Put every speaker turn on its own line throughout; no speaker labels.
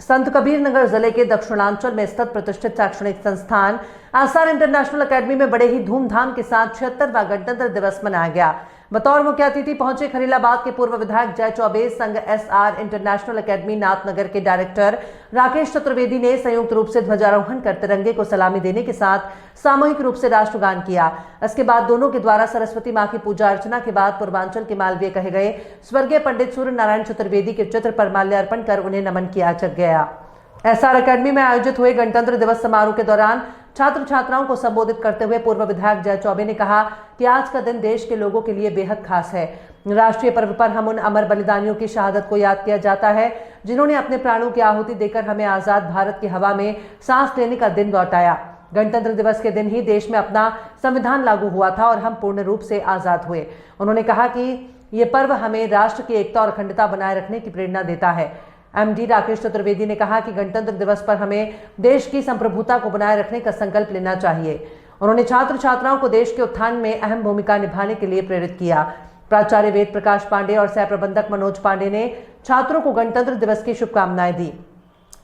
संत कबीर नगर जिले के दक्षिणांचल में स्थित प्रतिष्ठित शैक्षणिक संस्थान आसार इंटरनेशनल एकेडमी में बड़े ही धूमधाम के साथ 76वां गणतंत्र दिवस मनाया गया। बतौर मुख्य अतिथि पहुंचे खलीलाबाद के पूर्व विधायक जय चौबे। संघ एसआर इंटरनेशनल एकेडमी नाथनगर के डायरेक्टर राकेश चतुर्वेदी ने संयुक्त रूप से ध्वजारोहण कर तिरंगे को सलामी देने के साथ सामूहिक रूप से राष्ट्रगान किया। इसके बाद दोनों के द्वारा सरस्वती मां की पूजा अर्चना के बाद पूर्वांचल के मालवीय कहे गए स्वर्गीय पंडित सूर्य नारायण चतुर्वेदी के चित्र पर माल्यार्पण कर उन्हें नमन किया गया। एसआर एकेडमी में आयोजित हुए गणतंत्र दिवस समारोह के दौरान छात्र छात्राओं को संबोधित करते हुए पूर्व विधायक जय चौबे ने कहा कि आज का दिन देश के लोगों के लिए बेहद खास है। राष्ट्रीय पर्व पर हम उन अमर बलिदानियों की शहादत को याद किया जाता है जिन्होंने अपने प्राणों की आहुति देकर हमें आजाद भारत की हवा में सांस लेने का दिन लौटाया। गणतंत्र दिवस के दिन ही देश में अपना संविधान लागू हुआ था और हम पूर्ण रूप से आजाद हुए। उन्होंने कहा कि ये पर्व हमें राष्ट्र की एकता और अखंडता बनाए रखने की प्रेरणा देता है। एमडी राकेश चतुर्वेदी ने कहा कि गणतंत्र दिवस पर हमें देश की संप्रभुता को बनाए रखने का संकल्प लेना चाहिए। उन्होंने छात्र छात्राओं को देश के उत्थान में अहम भूमिका निभाने के लिए प्रेरित किया। प्राचार्य वेद प्रकाश पांडे और सह प्रबंधक मनोज पांडे ने छात्रों को गणतंत्र दिवस की शुभकामनाएं दी।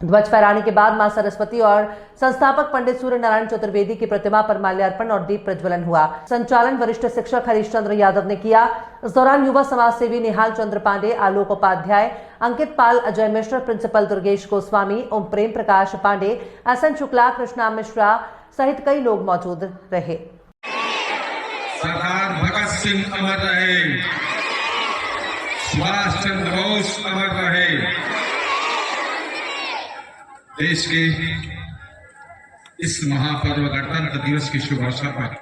ध्वज फहराने के बाद मां सरस्वती और संस्थापक पंडित सूर्य नारायण चतुर्वेदी की प्रतिमा पर माल्यार्पण और दीप प्रज्वलन हुआ। संचालन वरिष्ठ शिक्षक हरीश चंद्र यादव ने किया। इस दौरान युवा समाज सेवी निहाल चंद्र पांडे, आलोक उपाध्याय, अंकित पाल, अजय मिश्र, प्रिंसिपल दुर्गेश गोस्वामी, ओम प्रेम प्रकाश पांडे, एसएन शुक्ला, कृष्णा मिश्रा सहित कई लोग मौजूद रहे।
सरदार भगत सिंह अमर रहे, सुभाष चंद्र बोस अमर रहे। देश के इस महापर्व गणतंत्र दिवस के शुभ अवसर पर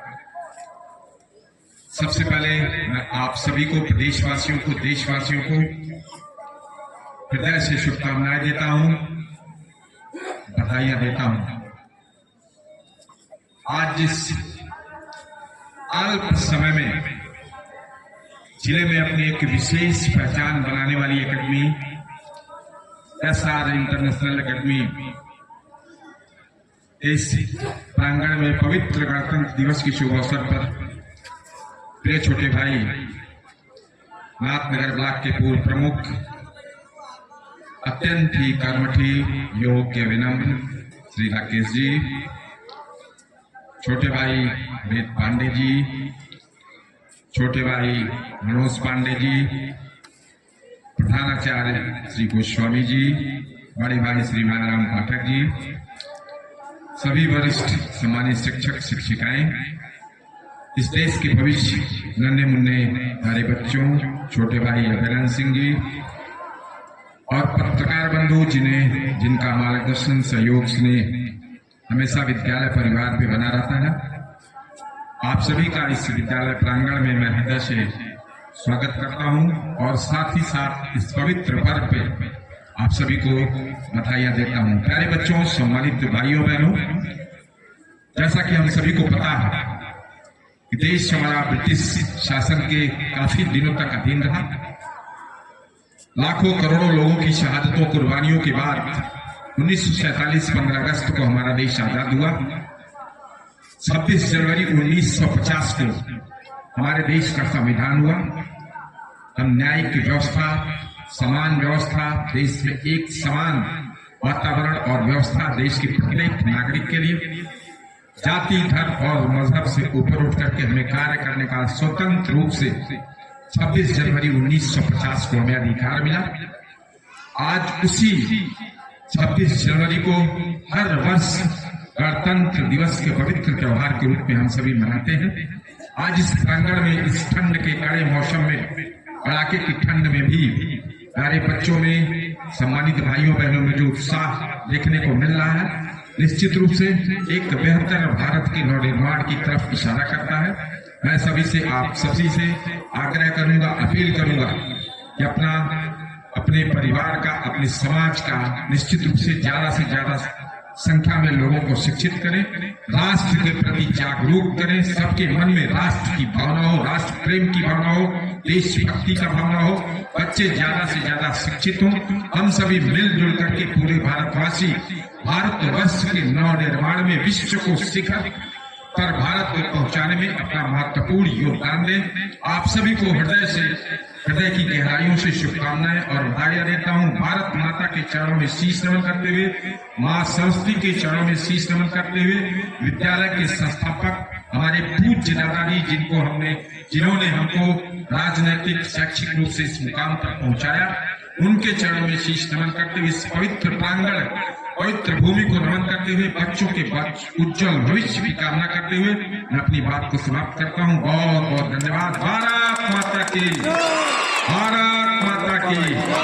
सबसे पहले मैं आप सभी को, प्रदेशवासियों को, देशवासियों को हृदय से शुभकामनाएं देता हूं, बधाइयां देता हूं। आज जिस अल्प समय में जिले में अपनी एक विशेष पहचान बनाने वाली एकेडमी एसआर इंटरनेशनल एकेडमी इस प्रांगण में पवित्र गणतंत्र दिवस के शुभ अवसर पर प्रिय छोटे भाई नाथनगर ब्लॉक के पूर्व प्रमुख, अत्यंत ही कर्मठी, योग्य, विनम्र श्री राकेश जी, छोटे भाई वेद पांडे जी, छोटे भाई मनोज पांडे जी, प्रधानाचार्य श्री गोस्वामी जी, बड़े भाई श्री मायाराम पाठक जी, सभी वरिष्ठ सम्मानित शिक्षक शिक्षिकाएं, इस देश के भविष्य नन्हे मुन्ने हमारे बच्चों, छोटे भाई अभिनंदन सिंह जी और पत्रकार बंधु जिनका मार्गदर्शन, सहयोग, स्नेह हमेशा विद्यालय परिवार पे बना रहता है। आप सभी का इस विद्यालय प्रांगण में मैं हृदय से स्वागत करता हूं और साथ ही साथ इस पवित्र पर्व पे आप सभी को बधाइयां देता हूं। प्यारे बच्चों, सम्मानित भाइयों बहनों, जैसा कि हम सभी को पता है कि देश हमारा ब्रिटिश शासन के काफी दिनों तक अधीन रहा। लाखों करोड़ों लोगों की शहादतों, कुर्बानियों के बाद 1947 15 अगस्त को हमारा देश आजाद हुआ। 26 जनवरी 1950 को हमारे देश का संविधान हुआ। हम न्यायिक व्यवस्था, समान व्यवस्था, देश में एक समान वातावरण और व्यवस्था देश के प्रत्येक नागरिक के लिए जाति, धर्म और मजहब से ऊपर उठ करके हमें कार्य करने का स्वतंत्र रूप से 26 जनवरी 1950 को हमें अधिकार मिला। आज उसी 26 जनवरी को हर वर्ष गणतंत्र दिवस के पवित्र त्योहार के रूप में हम सभी मनाते हैं। आज इस प्रांगण में, इस ठंड के कड़े मौसम में, कड़ाके की ठंड में भी प्यारे बच्चों में, सम्मानित भाइयों बहनों में जो उत्साह देखने को मिल रहा है, निश्चित रूप से एक बेहतर भारत के नवनिर्माण की तरफ इशारा करता है। मैं सभी से, आप सभी से आग्रह करूंगा, अपील करूंगा कि अपने परिवार का, अपने समाज का निश्चित रूप से ज्यादा संख्या में लोगों को शिक्षित करें, राष्ट्र के प्रति जागरूक करें, सबके मन में राष्ट्र की भावना हो, राष्ट्र प्रेम की भावना हो, देशभक्ति का भावना हो, बच्चे ज्यादा से ज्यादा शिक्षित हों। हम सभी मिलजुल करके पूरे भारतवासी भारतवर्ष के नवनिर्माण में विश्व को शिखर पर भारत को पहुंचाने में अपना महत्वपूर्ण योगदान दें। आप सभी को हृदय से हृदय की गहराइयों से शुभकामनाएं और बधाई देता हूं। भारत माता के चरणों में शीश नमन करते हुए, मां सरस्वती के चरणों में शीश नमन करते हुए, विद्यालय के संस्थापक हमारे पूज्य दादाजी जिन्होंने हमको राजनैतिक शैक्षिक रूप से इस मुकाम तक पहुंचाया, उनके चरणों में शीश नमन करते हुए, इस पवित्र प्रांगण, पवित्र भूमि को नमन करते हुए, बच्चों के उज्जवल भविष्य की कामना करते हुए मैं अपनी बात को समाप्त करता हूं। बहुत बहुत धन्यवाद। भारत माता की, भारत माता की।